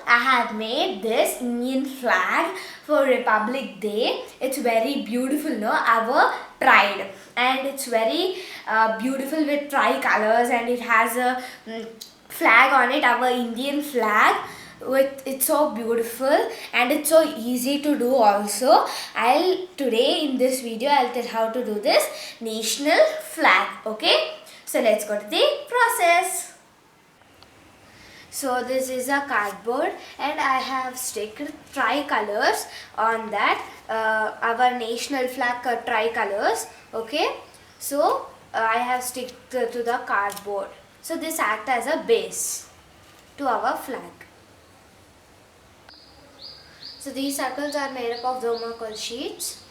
I have made this Indian flag for Republic Day. It's very beautiful, no? Our pride, and it's very beautiful with tricolors, and it has a flag on it, our Indian flag. It's so beautiful and it's so easy to do also. Today in this video I'll tell how to do this national flag. Okay, so let's go to the process. So this is a cardboard and I have sticked tricolors on that, our national flag tricolors. Okay, so I have sticked to the cardboard. So this acts as a base to our flag. So these circles are made up of thermocol sheets.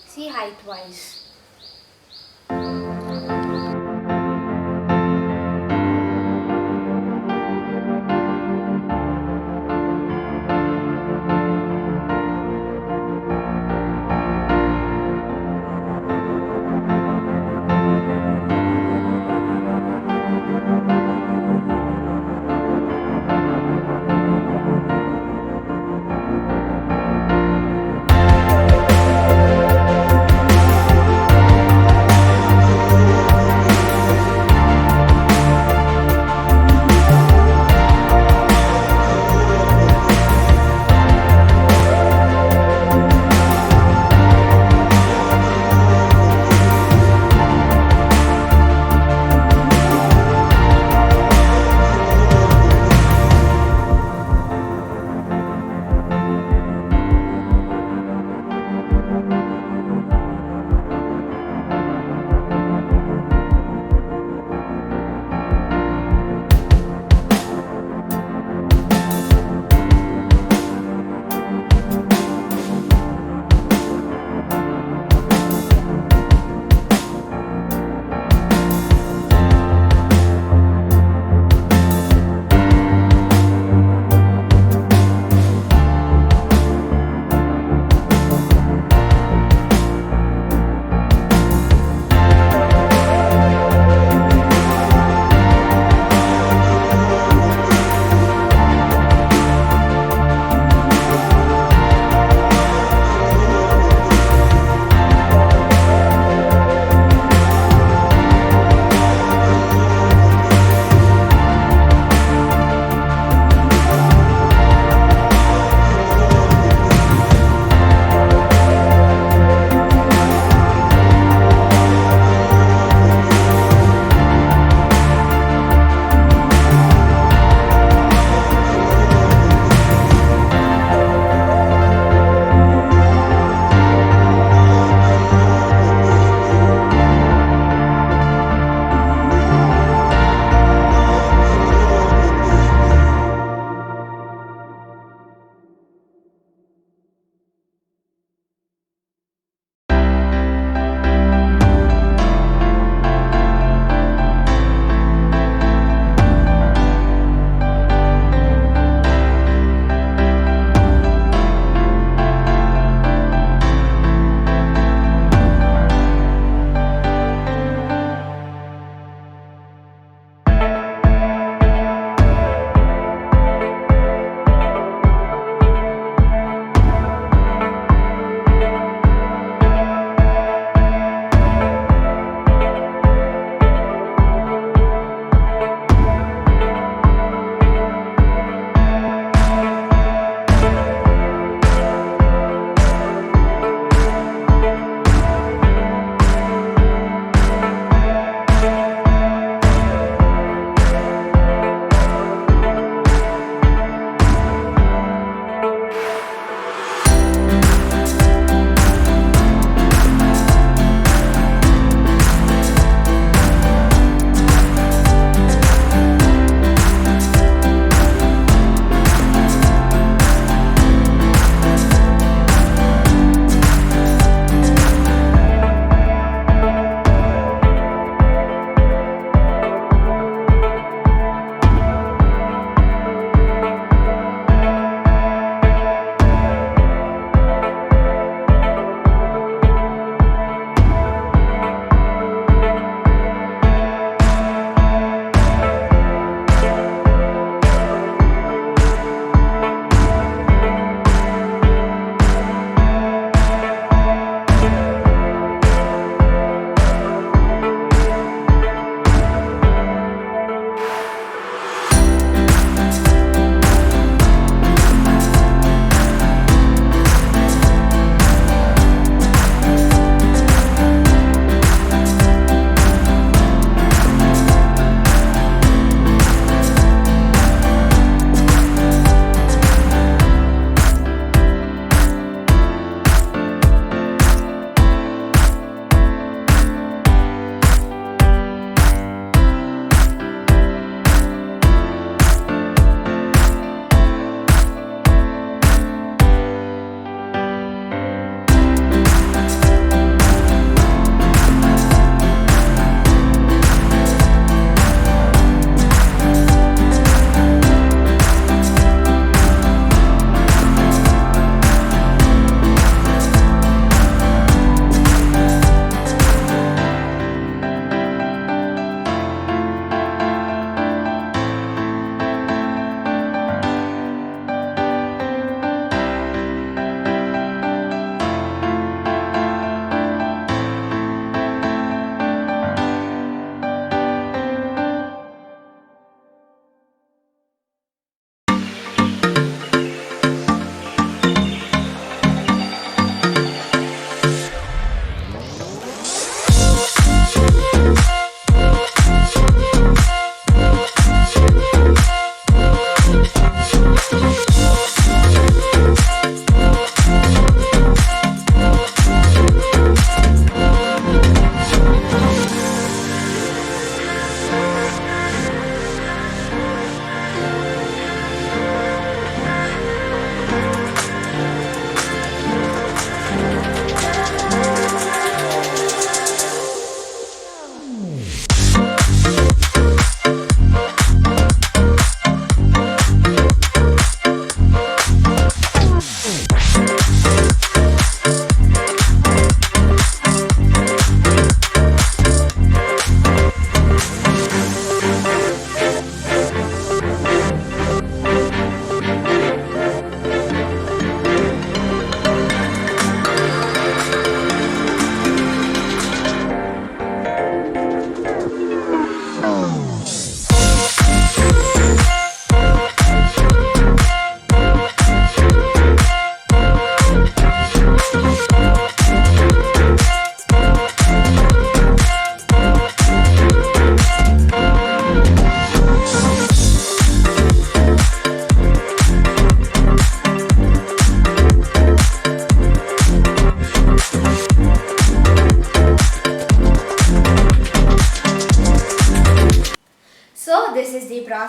See, height wise.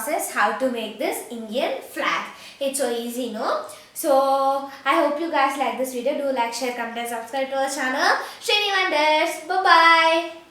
process how to make this Indian flag. It's so easy, no? So I hope you guys like this video. Do like, share, comment and subscribe to our channel. Shiny Wonders. Bye bye.